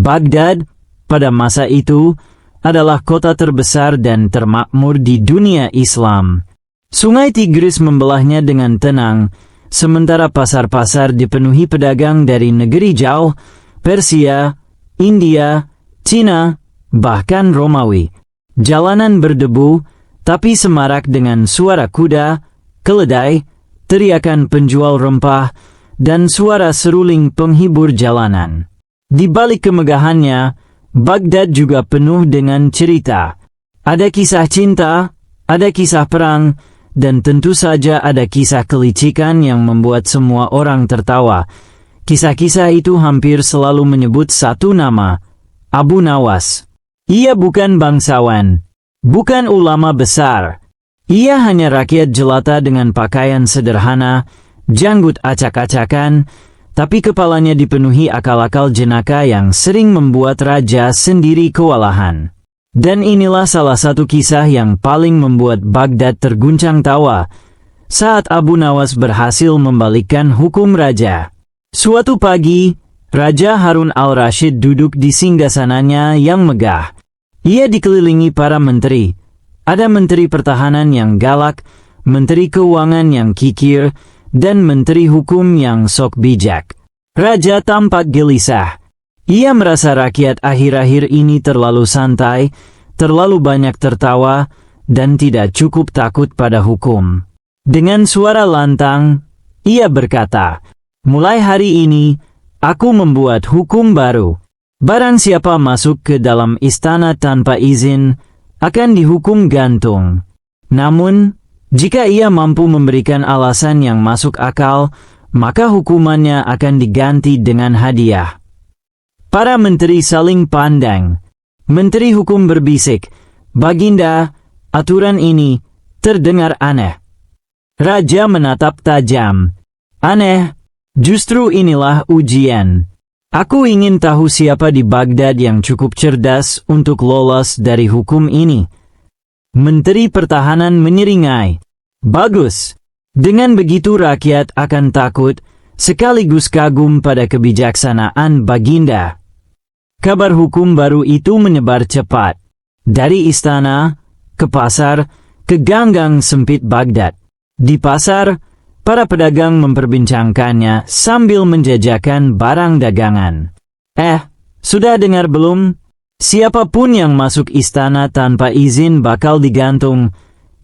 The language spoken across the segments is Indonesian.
Baghdad, pada masa itu, adalah kota terbesar dan termakmur di dunia Islam. Sungai Tigris membelahnya dengan tenang, sementara pasar-pasar dipenuhi pedagang dari negeri jauh, Persia, India, Cina, bahkan Romawi. Jalanan berdebu, tapi semarak dengan suara kuda, keledai, teriakan penjual rempah, dan suara seruling penghibur jalanan. Di balik kemegahannya, Baghdad juga penuh dengan cerita. Ada kisah cinta, ada kisah perang, dan tentu saja ada kisah kelicikan yang membuat semua orang tertawa. Kisah-kisah itu hampir selalu menyebut satu nama, Abu Nawas. Ia bukan bangsawan, bukan ulama besar. Ia hanya rakyat jelata dengan pakaian sederhana, janggut acak-acakan, tapi kepalanya dipenuhi akal-akal jenaka yang sering membuat raja sendiri kewalahan. Dan inilah salah satu kisah yang paling membuat Baghdad terguncang tawa, saat Abu Nawas berhasil membalikkan hukum raja. Suatu pagi, Raja Harun al-Rashid duduk di singgasananya yang megah. Ia dikelilingi para menteri. Ada menteri pertahanan yang galak, menteri keuangan yang kikir, dan menteri hukum yang sok bijak. Raja tampak gelisah. Ia merasa rakyat akhir-akhir ini terlalu santai, terlalu banyak tertawa, dan tidak cukup takut pada hukum. Dengan suara lantang, ia berkata, "Mulai hari ini, aku membuat hukum baru. Barang siapa masuk ke dalam istana tanpa izin, akan dihukum gantung. Namun, jika ia mampu memberikan alasan yang masuk akal, maka hukumannya akan diganti dengan hadiah." Para menteri saling pandang. Menteri hukum berbisik, "Baginda, aturan ini terdengar aneh." Raja menatap tajam. "Aneh? Justru inilah ujian. Aku ingin tahu siapa di Baghdad yang cukup cerdas untuk lolos dari hukum ini." Menteri Pertahanan menyeringai. "Bagus. Dengan begitu rakyat akan takut, sekaligus kagum pada kebijaksanaan Baginda." Kabar hukum baru itu menyebar cepat. Dari istana, ke pasar, ke gang-gang sempit Baghdad. Di pasar, para pedagang memperbincangkannya sambil menjajakan barang dagangan. Sudah dengar belum? Siapapun yang masuk istana tanpa izin bakal digantung,"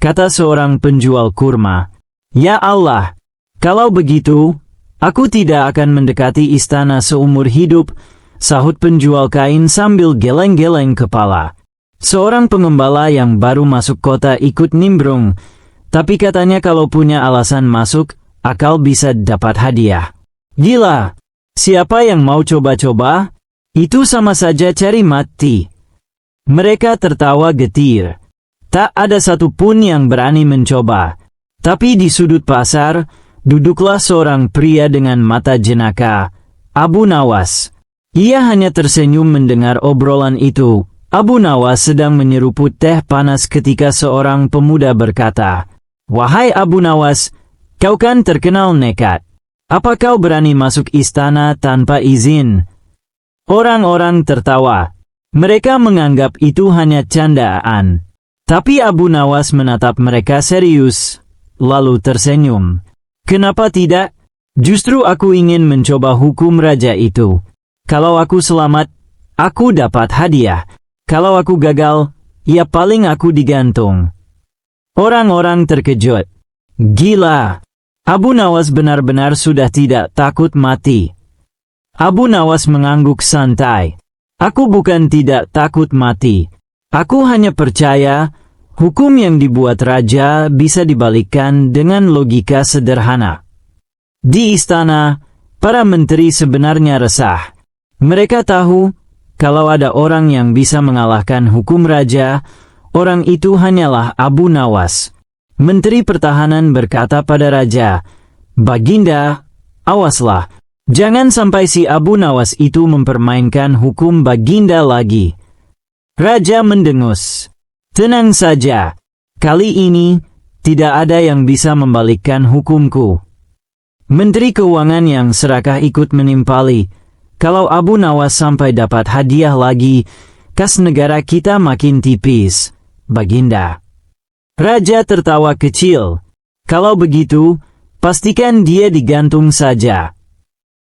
kata seorang penjual kurma. "Ya Allah, kalau begitu, aku tidak akan mendekati istana seumur hidup," sahut penjual kain sambil geleng-geleng kepala. Seorang pengembala yang baru masuk kota ikut nimbrung, tapi katanya kalau punya alasan masuk, akal bisa dapat hadiah. "Gila, siapa yang mau coba-coba? Itu sama saja cari mati." Mereka tertawa getir. Tak ada satupun yang berani mencoba. Tapi di sudut pasar, duduklah seorang pria dengan mata jenaka, Abu Nawas. Ia hanya tersenyum mendengar obrolan itu. Abu Nawas sedang menyeruput teh panas ketika seorang pemuda berkata, "Wahai Abu Nawas, kau kan terkenal nekat. Apa kau berani masuk istana tanpa izin?" Orang-orang tertawa. Mereka menganggap itu hanya candaan. Tapi Abu Nawas menatap mereka serius, lalu tersenyum. "Kenapa tidak? Justru aku ingin mencoba hukum raja itu. Kalau aku selamat, aku dapat hadiah. Kalau aku gagal, ya paling aku digantung." Orang-orang terkejut. Gila, Abu Nawas benar-benar sudah tidak takut mati. Abu Nawas mengangguk santai. "Aku bukan tidak takut mati. Aku hanya percaya hukum yang dibuat raja bisa dibalikkan dengan logika sederhana." Di istana, para menteri sebenarnya resah. Mereka tahu kalau ada orang yang bisa mengalahkan hukum raja, orang itu hanyalah Abu Nawas. Menteri Pertahanan berkata pada raja, "Baginda, awaslah. Jangan sampai si Abu Nawas itu mempermainkan hukum Baginda lagi." Raja mendengus. "Tenang saja. Kali ini, tidak ada yang bisa membalikkan hukumku." Menteri Keuangan yang serakah ikut menimpali. Kalau Abu Nawas sampai dapat hadiah lagi, kas negara kita makin tipis, Baginda. Raja tertawa kecil. Kalau begitu, pastikan dia digantung saja.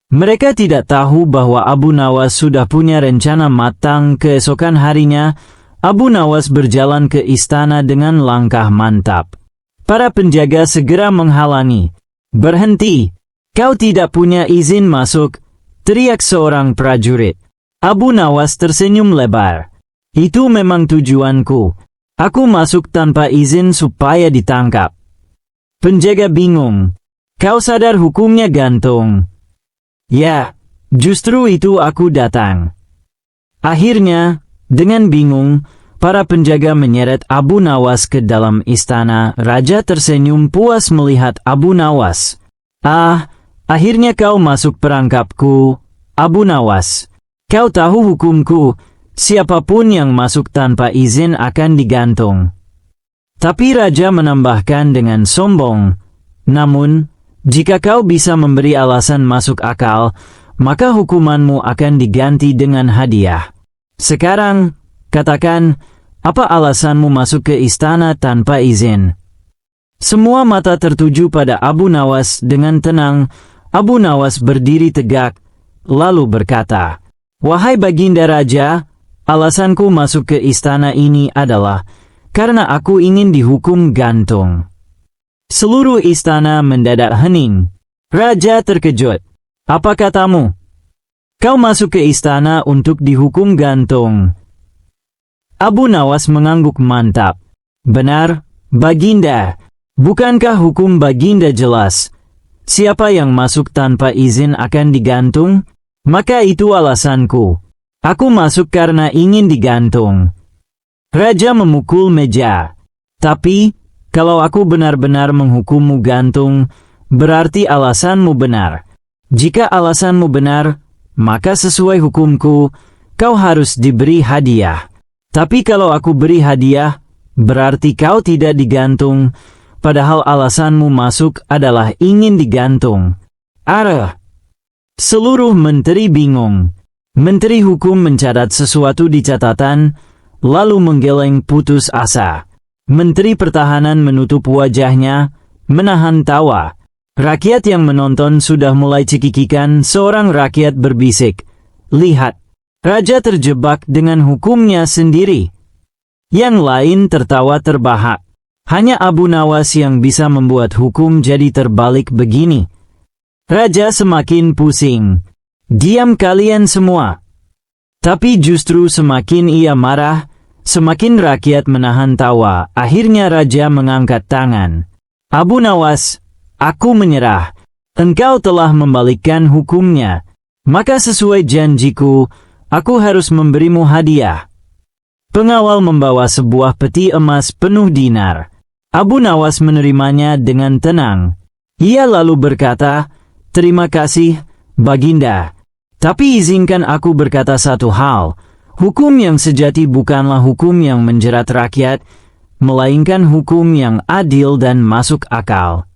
Mereka tidak tahu bahwa Abu Nawas sudah punya rencana matang. Keesokan harinya, Abu Nawas berjalan ke istana dengan langkah mantap. Para penjaga segera menghalangi. "Berhenti! Kau tidak punya izin masuk!" teriak seorang prajurit. Abu Nawas tersenyum lebar. "Itu memang tujuanku. Aku masuk tanpa izin supaya ditangkap." Penjaga bingung. "Kau sadar hukumnya gantung?" "Ya, justru itu aku datang." Akhirnya, dengan bingung, para penjaga menyeret Abu Nawas ke dalam istana. Raja tersenyum puas melihat Abu Nawas. "Ah, akhirnya kau masuk perangkapku, Abu Nawas. Kau tahu hukumku, siapapun yang masuk tanpa izin akan digantung." Tapi Raja menambahkan dengan sombong, "Namun, jika kau bisa memberi alasan masuk akal, maka hukumanmu akan diganti dengan hadiah. Sekarang, katakan, apa alasanmu masuk ke istana tanpa izin?" Semua mata tertuju pada Abu Nawas. Dengan tenang, Abu Nawas berdiri tegak, lalu berkata, "Wahai Baginda Raja, alasanku masuk ke istana ini adalah karena aku ingin dihukum gantung." Seluruh istana mendadak hening. Raja terkejut. "Apa katamu? Kau masuk ke istana untuk dihukum gantung?" Abu Nawas mengangguk mantap. "Benar, Baginda. Bukankah hukum Baginda jelas? Siapa yang masuk tanpa izin akan digantung? Maka itu alasanku. Aku masuk karena ingin digantung." Raja memukul meja. "Tapi, kalau aku benar-benar menghukummu gantung, berarti alasanmu benar. Jika alasanmu benar, maka sesuai hukumku, kau harus diberi hadiah. Tapi kalau aku beri hadiah, berarti kau tidak digantung, padahal alasanmu masuk adalah ingin digantung." Arah. Seluruh menteri bingung. Menteri hukum mencatat sesuatu di catatan, lalu menggeleng putus asa. Menteri pertahanan menutup wajahnya, menahan tawa. Rakyat yang menonton sudah mulai cekikikan. Seorang rakyat berbisik, "Lihat, Raja terjebak dengan hukumnya sendiri." Yang lain tertawa terbahak. Hanya Abu Nawas yang bisa membuat hukum jadi terbalik begini. Raja semakin pusing. "Diam kalian semua." Tapi justru semakin ia marah, semakin rakyat menahan tawa. Akhirnya Raja mengangkat tangan. "Abu Nawas, aku menyerah. Engkau telah membalikkan hukumnya. Maka sesuai janjiku, aku harus memberimu hadiah." Pengawal membawa sebuah peti emas penuh dinar. Abu Nawas menerimanya dengan tenang. Ia lalu berkata, "Terima kasih, Baginda. Tapi izinkan aku berkata satu hal. Hukum yang sejati bukanlah hukum yang menjerat rakyat, melainkan hukum yang adil dan masuk akal."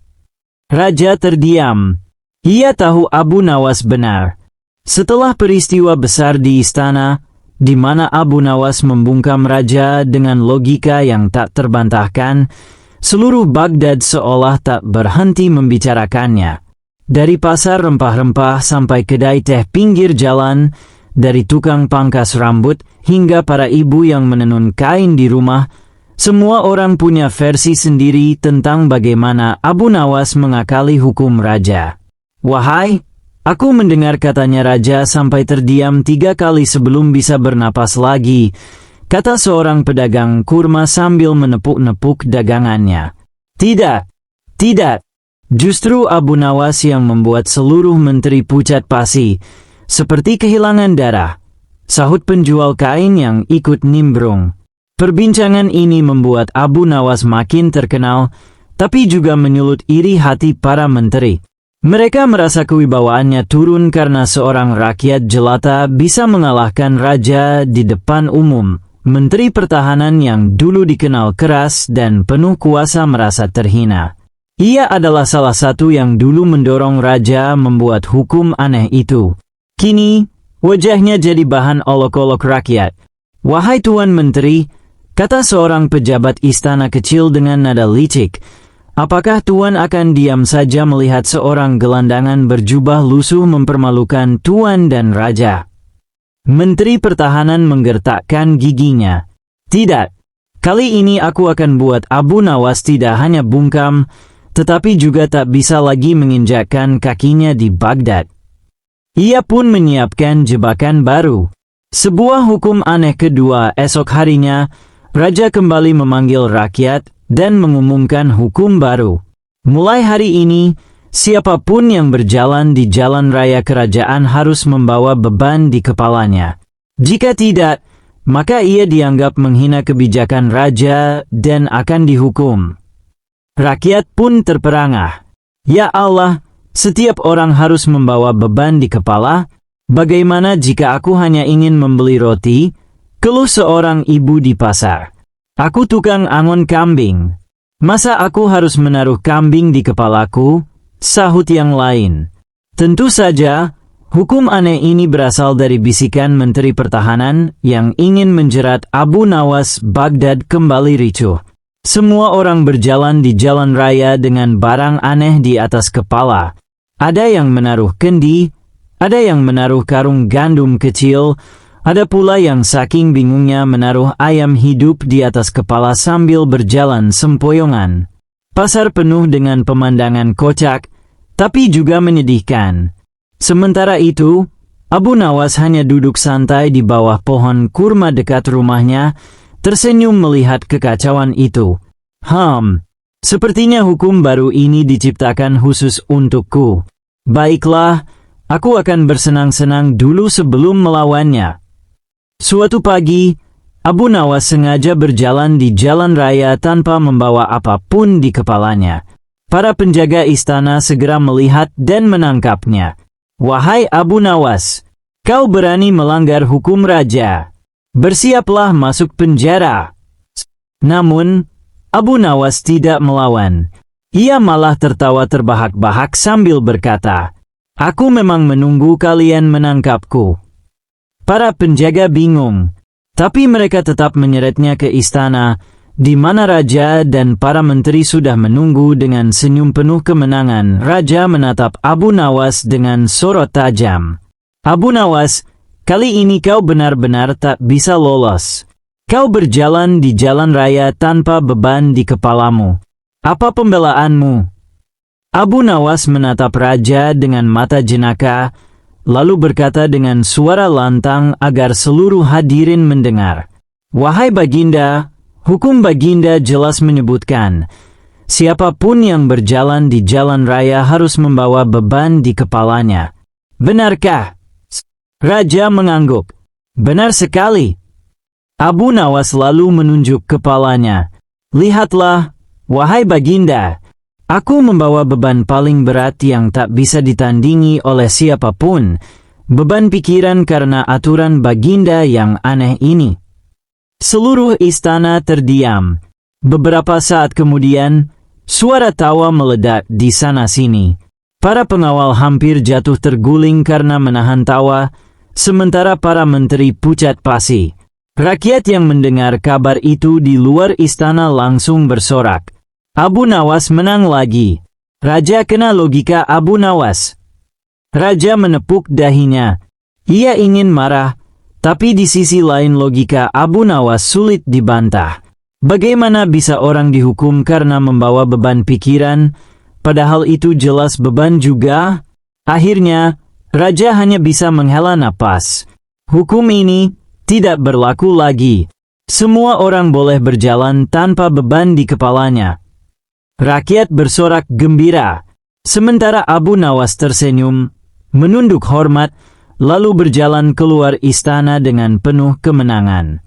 Raja terdiam. Ia tahu Abu Nawas benar. Setelah peristiwa besar di istana, di mana Abu Nawas membungkam raja dengan logika yang tak terbantahkan, seluruh Baghdad seolah tak berhenti membicarakannya. Dari pasar rempah-rempah sampai kedai teh pinggir jalan, dari tukang pangkas rambut hingga para ibu yang menenun kain di rumah, semua orang punya versi sendiri tentang bagaimana Abu Nawas mengakali hukum raja. "Wahai, aku mendengar," katanya raja sampai terdiam 3 kali sebelum bisa bernapas lagi, kata seorang pedagang kurma sambil menepuk-nepuk dagangannya. "Tidak, tidak. Justru Abu Nawas yang membuat seluruh menteri pucat pasi, seperti kehilangan darah," sahut penjual kain yang ikut nimbrung. Perbincangan ini membuat Abu Nawas makin terkenal, tapi juga menyulut iri hati para menteri. Mereka merasa kewibawaannya turun karena seorang rakyat jelata bisa mengalahkan raja di depan umum. Menteri Pertahanan yang dulu dikenal keras dan penuh kuasa merasa terhina. Ia adalah salah satu yang dulu mendorong raja membuat hukum aneh itu. Kini, Wajahnya jadi bahan olok-olok rakyat. "Wahai Tuan Menteri," kata seorang pejabat istana kecil dengan nada licik, "apakah Tuan akan diam saja melihat seorang gelandangan berjubah lusuh mempermalukan Tuan dan Raja?" Menteri Pertahanan menggertakkan giginya. "Tidak. Kali ini aku akan buat Abu Nawas tidak hanya bungkam, tetapi juga tak bisa lagi menginjakkan kakinya di Baghdad." Ia pun menyiapkan jebakan baru. Sebuah hukum aneh kedua. Esok harinya, Raja kembali memanggil rakyat dan mengumumkan hukum baru. Mulai hari ini, siapapun yang berjalan di jalan raya kerajaan harus membawa beban di kepalanya. Jika tidak, maka ia dianggap menghina kebijakan raja dan akan dihukum. Rakyat pun terperangah. "Ya Allah, setiap orang harus membawa beban di kepala. Bagaimana jika aku hanya ingin membeli roti?" keluh seorang ibu di pasar. "Aku tukang angon kambing. Masa aku harus menaruh kambing di kepalaku?" sahut yang lain. Tentu saja, hukum aneh ini berasal dari bisikan Menteri Pertahanan yang ingin menjerat Abu Nawas. Baghdad kembali ricuh. Semua orang berjalan di jalan raya dengan barang aneh di atas kepala. Ada yang menaruh kendi, ada yang menaruh karung gandum kecil, ada pula yang saking bingungnya menaruh ayam hidup di atas kepala sambil berjalan sempoyongan. Pasar penuh dengan pemandangan kocak, tapi juga menyedihkan. Sementara itu, Abu Nawas hanya duduk santai di bawah pohon kurma dekat rumahnya, tersenyum melihat kekacauan itu. Sepertinya hukum baru ini diciptakan khusus untukku. Baiklah, aku akan bersenang-senang dulu sebelum melawannya." Suatu pagi, Abu Nawas sengaja berjalan di jalan raya tanpa membawa apapun di kepalanya. Para penjaga istana segera melihat dan menangkapnya. "Wahai Abu Nawas, kau berani melanggar hukum raja. Bersiaplah masuk penjara." Namun, Abu Nawas tidak melawan. Ia malah tertawa terbahak-bahak sambil berkata, "Aku memang menunggu kalian menangkapku." Para penjaga bingung, tapi mereka tetap menyeretnya ke istana, di mana raja dan para menteri sudah menunggu dengan senyum penuh kemenangan. Raja menatap Abu Nawas dengan sorot tajam. "Abu Nawas, kali ini kau benar-benar tak bisa lolos. Kau berjalan di jalan raya tanpa beban di kepalamu. Apa pembelaanmu?" Abu Nawas menatap raja dengan mata jenaka, lalu berkata dengan suara lantang agar seluruh hadirin mendengar, "Wahai Baginda, hukum Baginda jelas menyebutkan, siapapun yang berjalan di jalan raya harus membawa beban di kepalanya. Benarkah?" Raja mengangguk. "Benar sekali." Abu Nawas lalu menunjuk kepalanya. "Lihatlah, wahai Baginda, aku membawa beban paling berat yang tak bisa ditandingi oleh siapapun, beban pikiran karena aturan Baginda yang aneh ini." Seluruh istana terdiam. Beberapa saat kemudian, suara tawa meledak di sana-sini. Para pengawal hampir jatuh terguling karena menahan tawa, sementara para menteri pucat pasi. Rakyat yang mendengar kabar itu di luar istana langsung bersorak, "Abu Nawas menang lagi." Raja kena logika Abu Nawas. Raja menepuk dahinya. Ia ingin marah, tapi di sisi lain logika Abu Nawas sulit dibantah. Bagaimana bisa orang dihukum karena membawa beban pikiran, padahal itu jelas beban juga? Akhirnya, raja hanya bisa menghela napas. Hukum ini tidak berlaku lagi. Semua orang boleh berjalan tanpa beban di kepalanya. Rakyat bersorak gembira, sementara Abu Nawas tersenyum, menunduk hormat, lalu berjalan keluar istana dengan penuh kemenangan.